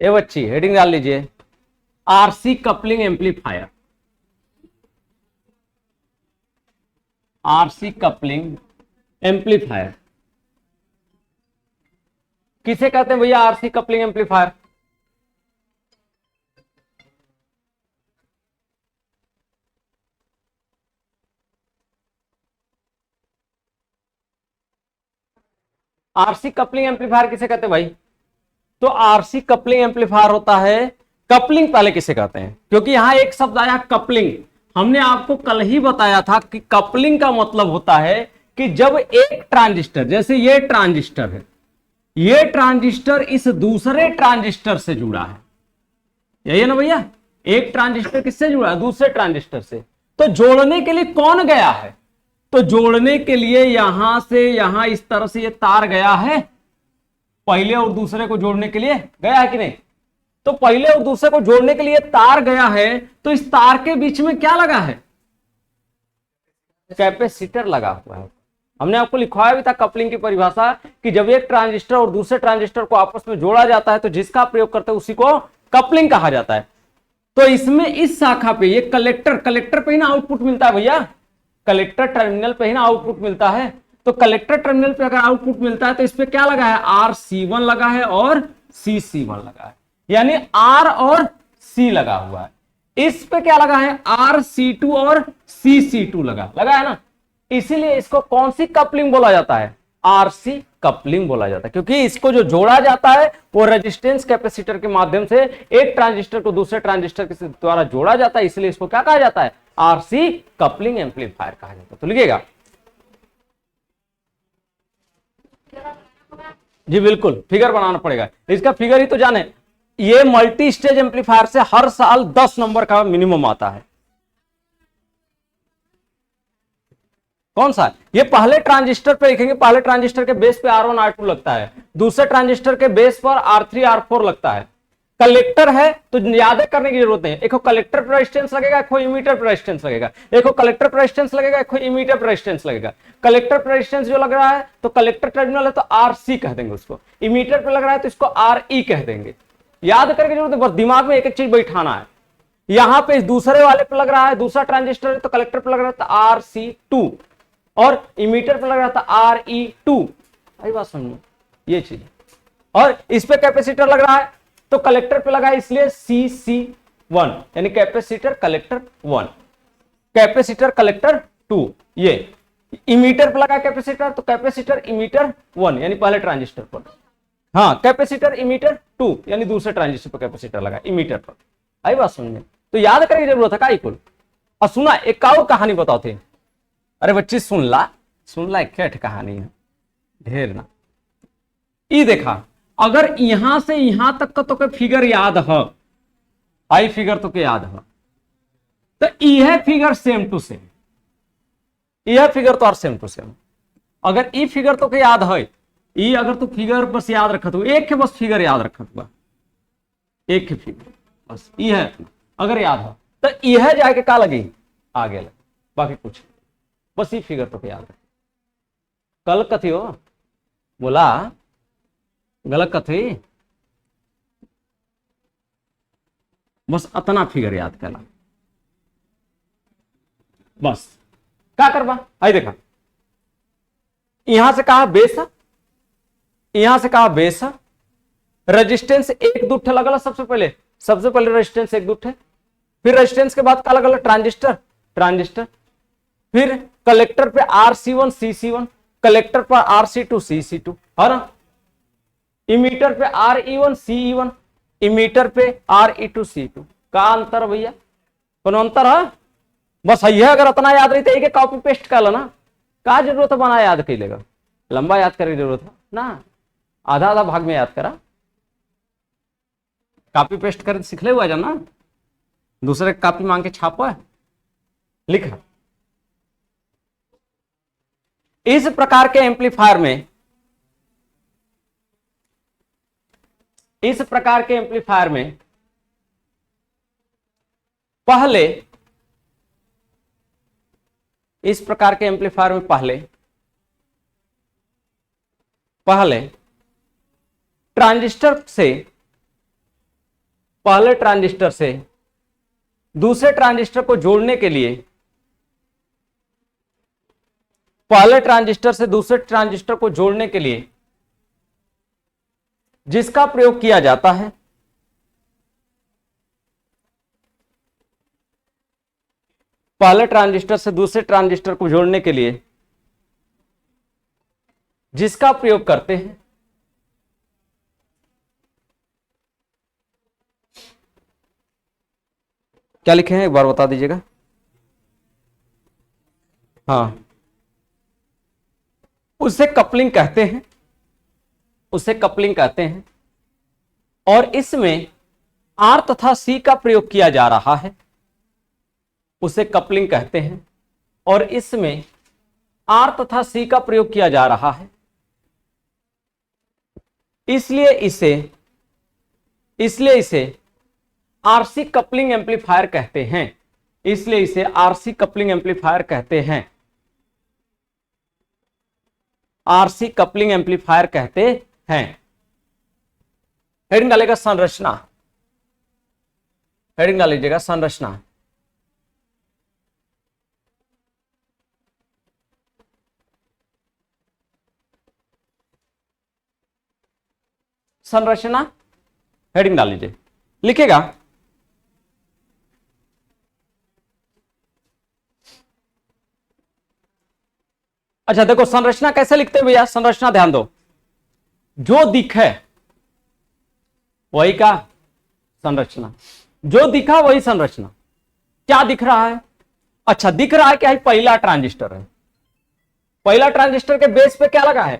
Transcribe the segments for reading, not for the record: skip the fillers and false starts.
ए बच्ची हेडिंग डाल लीजिए, RC coupling amplifier. RC coupling amplifier किसे कहते हैं भैया? RC coupling amplifier RC coupling amplifier किसे कहते हैं भाई? तो आरसी कपलिंग एम्पलीफायर होता है, कपलिंग पहले किसे कहते हैं, क्योंकि यहां एक शब्द आया कपलिंग। हमने आपको कल ही बताया था कि कपलिंग का मतलब होता है कि जब एक ट्रांजिस्टर, जैसे ये ट्रांजिस्टर है, ये ट्रांजिस्टर इस दूसरे ट्रांजिस्टर से जुड़ा है, यही है ना भैया? एक ट्रांजिस्टर किससे जुड़ा है? दूसरे ट्रांजिस्टर से। तो जोड़ने के लिए कौन गया है? तो जोड़ने के लिए यहां से यहां इस तरह से ये तार गया है, पहले और दूसरे को जोड़ने के लिए गया है कि नहीं? तो पहले और दूसरे को जोड़ने के लिए तार गया है, तो इस तार के बीच में क्या लगा है? कैपेसिटर लगा हुआ है। हमने आपको लिखवाया भी था कपलिंग की परिभाषा कि जब एक ट्रांजिस्टर और दूसरे ट्रांजिस्टर को आपस में जोड़ा जाता है तो जिसका प्रयोग करते हैं उसी को कपलिंग कहा जाता है। तो इसमें इस शाखा पे ये कलेक्टर पे ही ना आउटपुट मिलता है भैया, कलेक्टर टर्मिनल पे ही ना आउटपुट मिलता है। तो कलेक्टर टर्मिनल पे अगर आउटपुट मिलता है तो इस पे क्या लगा है? RC1 लगा है और CC1 लगा है, यानी R और C लगा हुआ है। इस पे क्या लगा है? RC2 और CC2 लगा है ना। इसीलिए इसको कौन सी कपलिंग बोला जाता है? आरसी कपलिंग बोला जाता है, क्योंकि इसको जो जोड़ा जाता है वो रेजिस्टेंस कैपेसिटर के माध्यम से एक ट्रांजिस्टर को दूसरे ट्रांजिस्टर के द्वारा जोड़ा जाता है, इसलिए इसको क्या कहा जाता है? आरसी कपलिंग एम्पलीफायर कहा जाता है। तो लिखिएगा जी, बिल्कुल फिगर बनाना पड़ेगा। इसका फिगर ही तो जाने, ये मल्टी स्टेज एम्पलीफायर से हर साल 10 नंबर का मिनिमम आता है। कौन सा? ये पहले ट्रांजिस्टर पे लिखेंगे, पहले ट्रांजिस्टर के बेस पे R1 R2 लगता है, दूसरे ट्रांजिस्टर के बेस पर R3 R4 लगता है। कलेक्टर है तो याद करने की जरूरत नहीं, एक कलेक्टर पर रेजिस्टेंस लगेगा, एक इमीटर पर रेजिस्टेंस लगेगा, एक कलेक्टर पर रेजिस्टेंस लगेगा, एक इमीटर पर रेजिस्टेंस लगेगा। कलेक्टर पर रेजिस्टेंस जो लग रहा है तो कलेक्टर टर्मिनल है तो RC कह देंगे उसको, इमीटर पर लग रहा है तो इसको RE कह देंगे। याद करने की जरूरत है, बस दिमाग में एक एक चीज बैठाना है। यहां पे दूसरे वाले पे लग रहा है, दूसरा ट्रांजिस्टर है तो कलेक्टर पर लग रहा है तो RC2 और इमीटर पर लग रहा था RE2। आई बात समझ में? ये चीज। और इस पे कैपेसिटर लग रहा है तो कलेक्टर पे लगा है इसलिए CC1, यानी कैपेसिटर कलेक्टर 1, कैपेसिटर कलेक्टर 2। ये इमीटर पे लगा कैपेसिटर तो कैपेसिटर इमीटर 1, यानी पहले ट्रांजिस्टर पर। हाँ, कैपेसिटर इमीटर 2, यानी दूसरे ट्रांजिस्टर पर कैपेसिटर लगा इमीटर पर। आई बात समझ में? तो याद करने की जरूरत है का कुल। और सुना, एक और कहानी बताओ थे। अरे बच्ची सुन ला एक कहानी है, ढेर ना। ये देखा, अगर यहां से यहां तक का तो के फिगर याद है, आई फिगर तो के याद है, तो यह फिगर सेम टू सेम, यह फिगर तो और सेम टू सेम। अगर ई फिगर तो के याद है, ये अगर तो फिगर बस याद रखत हो, एक है बस फिगर याद रखत हुआ, एक है फिगर बस ये है, अगर याद हो तो यह जाके का लगी आगे लगे, बाकी कुछ बस ये फिगर तो याद रख। कल कथी हो बोला, गलत कथी, बस अतना फिगर याद करना बस। क्या करवा? आई देखा, यहां से कहा बेस है, यहां से कहा बेस है, रेजिस्टेंस एक दुठ लगल सबसे पहले रेजिस्टेंस एक दुठ है, फिर रेजिस्टेंस के बाद का लगल ट्रांजिस्टर, फिर कलेक्टर पे RC1 CC1, कलेक्टर पर RC2 CC2, है ना। इमीटर पे RE1 CE1, इमीटर पे RE2 C2। का अंतर भैया? कोनो अंतर है? बस है, अगर इतना याद रही तो कॉपी पेस्ट कर लेना, का जरूरत है बना याद कर लेगा, लंबा याद करने की जरूरत है ना, आधा आधा भाग में याद करा, कॉपी पेस्ट कर सीख ले हुआ जाना, दूसरे कॉपी मांग के छापा लिखा। इस प्रकार के एम्पलीफायर में, इस प्रकार के एम्पलीफायर में पहले, इस प्रकार के एम्पलीफायर में पहले ट्रांजिस्टर से पहले ट्रांजिस्टर से दूसरे ट्रांजिस्टर को जोड़ने के लिए, पहले ट्रांजिस्टर से दूसरे ट्रांजिस्टर को जोड़ने के लिए जिसका प्रयोग किया जाता है, पहले ट्रांजिस्टर से दूसरे ट्रांजिस्टर को जोड़ने के लिए जिसका प्रयोग करते हैं, क्या लिखे हैं एक बार बता दीजिएगा। हाँ, उसे कपलिंग कहते हैं, उसे कपलिंग कहते हैं। और इसमें आर तथा सी का प्रयोग किया जा रहा है, उसे कपलिंग कहते हैं। और इसमें आर तथा सी का प्रयोग किया जा रहा है, इसलिए इसे आरसी कपलिंग एम्पलीफायर कहते हैं, इसलिए इसे आरसी कपलिंग एम्पलीफायर कहते हैं, आरसी कपलिंग एम्पलीफायर कहते हैं। हेडिंग डालेगा संरचना, हेडिंग डाल लीजिएगा संरचना। संरचना हेडिंग डाल लीजिए, लिखेगा अच्छा देखो संरचना कैसे लिखते हैं भैया, संरचना ध्यान दो, जो दिखे वही का संरचना, जो दिखा वही संरचना। क्या दिख रहा है? अच्छा दिख रहा है क्या है, पहला ट्रांजिस्टर है, पहला ट्रांजिस्टर के बेस पे क्या लगा है,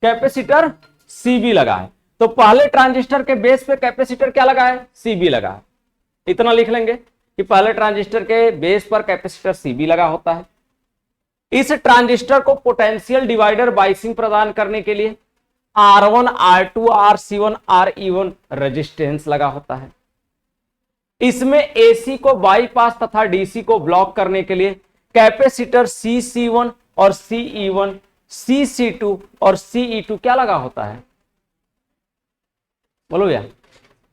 कैपेसिटर सीबी लगा है। तो पहले ट्रांजिस्टर के बेस पे कैपेसिटर क्या लगा है, सीबी लगा है। इतना लिख लेंगे कि पहले ट्रांजिस्टर के बेस पर कैपेसिटर सीबी लगा होता है। इस ट्रांजिस्टर को पोटेंशियल डिवाइडर बाइसिंग प्रदान करने के लिए R1, R2, RC1, RE1 resistance लगा होता है। इसमें AC को बाईपास तथा DC को ब्लॉक करने के लिए कैपेसिटर CC1 और CE1, CC2 और CE2 क्या लगा होता है, बोलो भैया,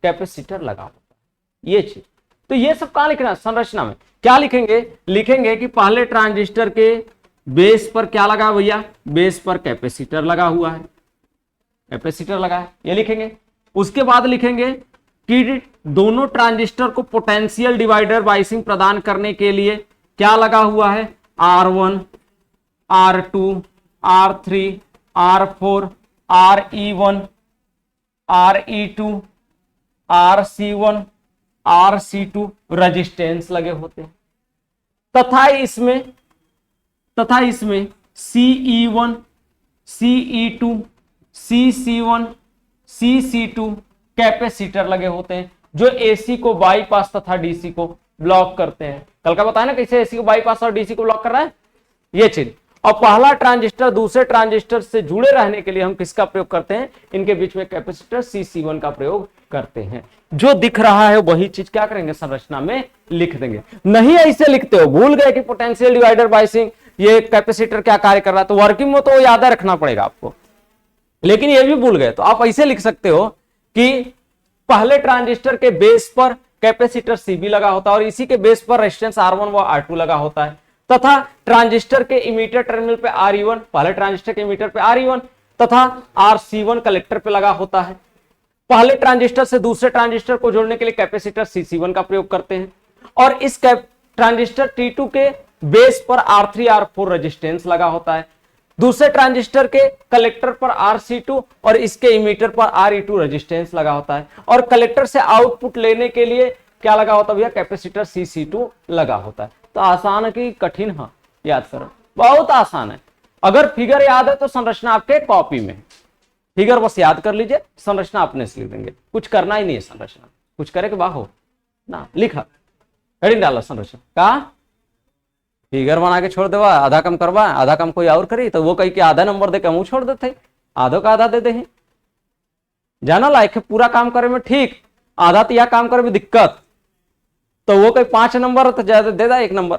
कैपेसिटर लगा होता है। ये चीज तो ये सब कहां लिखना है, संरचना में क्या लिखेंगे, लिखेंगे कि पहले ट्रांजिस्टर के बेस पर क्या लगा भैया, बेस पर कैपेसिटर लगा हुआ है, कैपेसिटर लगा है, ये लिखेंगे। उसके बाद लिखेंगे कि दोनों ट्रांजिस्टर को पोटेंशियल डिवाइडर बाइसिंग प्रदान करने के लिए क्या लगा हुआ है, R1, R2, R3, R4, RE1, RE2, RC1, RC2 resistance लगे होते हैं। तथा इसमें CE1, CE2, CC1, CC2 capacitor लगे होते हैं जो AC को बाईपास तथा DC को ब्लॉक करते हैं। कल का बताया ना कैसे AC को बाईपास और DC को ब्लॉक कर रहा है, ये चीज। और पहला ट्रांजिस्टर दूसरे ट्रांजिस्टर से जुड़े रहने के लिए हम किसका प्रयोग करते हैं, इनके बीच में कैपेसिटर CC1 का प्रयोग करते हैं। जो दिख रहा है वही चीज क्या करेंगे, संरचना में लिख देंगे। नहीं ऐसे लिखते हो, भूल गए कि पोटेंशियल डिवाइडर बाइसिंग ये कैपेसिटर क्या कार्य कर रहा है, तो वर्किंग में तो याद रखना पड़ेगा आपको, लेकिन ये भी भूल गए तो आप ऐसे लिख सकते हो कि पहले ट्रांजिस्टर के बेस पर कैपेसिटर CB लगा होता है और इसी के बेस पर रेजिस्टेंस R1 व R2 लगा होता है, तथा ट्रांजिस्टर के इमीटर टर्मिनल पे RE1, पहले ट्रांजिस्टर के इमीटर पे RE1 तथा RC1 कलेक्टर पे लगा होता है। पहले ट्रांजिस्टर से दूसरे ट्रांजिस्टर को जोड़ने के लिए कैपेसिटर CC1 का प्रयोग करते हैं और इस ट्रांजिस्टर T2 के बेस पर R3, R4 रेजिस्टेंस लगा होता है। दूसरे ट्रांजिस्टर के कलेक्टर पर RC2 और इसके इमीटर पर RE2 रेजिस्टेंस लगा होता है और कलेक्टर से आउटपुट लेने के लिए क्या लगा होता है भैया, कैपेसिटर CC2 लगा होता है। तो आसान है कि कठिन है, याद करो, बहुत आसान है। अगर फिगर याद है तो संरचना आपके कॉपी में, फिगर बस याद कर लीजिए, संरचना अपने से लिख देंगे, कुछ करना ही नहीं है। संरचना कुछ करे के बाद हो ना, लिखा हेडिंग डाला संरचना का, फिगर बना के छोड़ देवा, आधा कम करवा, आधा कम कोई और करी तो वो कही कि आधा नंबर दे के मुंह छोड़ देते, आधो का आधा दे दे, जाना लायक है पूरा काम करे में ठीक, आधा तो यह काम करे में दिक्कत, तो वो कोई 5 नंबर तो ज्यादा दे दा, 1 नंबर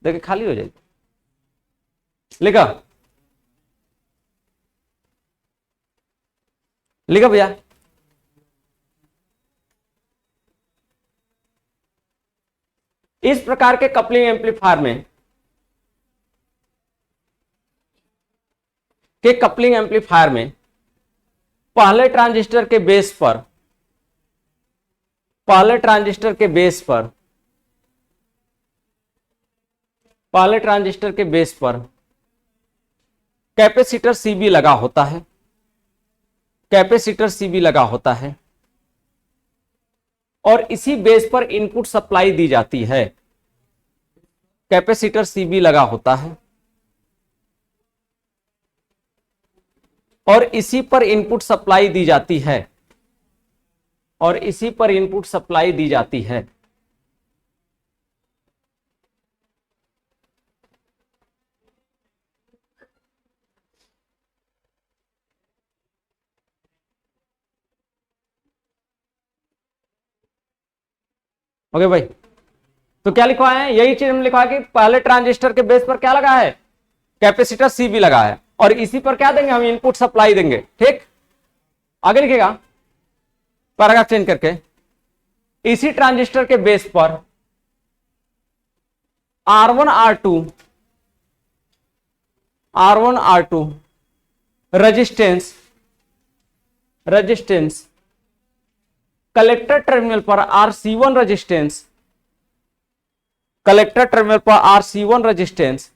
दे के खाली हो जाएगी। लिखा लिखा भैया, इस प्रकार के कपलिंग एम्पलीफायर में पहले ट्रांजिस्टर के बेस पर कैपेसिटर सीबी लगा होता है और इसी बेस पर इनपुट सप्लाई दी जाती है। कैपेसिटर सीबी लगा होता है और इसी पर इनपुट सप्लाई दी जाती है। ओके भाई, तो क्या लिखवा है, यही चीज हम लिखवा कि पहले ट्रांजिस्टर के बेस पर क्या लगा है, कैपेसिटर सीबी लगा है और इसी पर क्या देंगे हम, इनपुट सप्लाई देंगे। ठीक, आगे लिखेगा पैराग्राफ चेंज करके, इसी ट्रांजिस्टर के बेस पर R1 R2 resistance collector terminal पर RC1 रेजिस्टेंस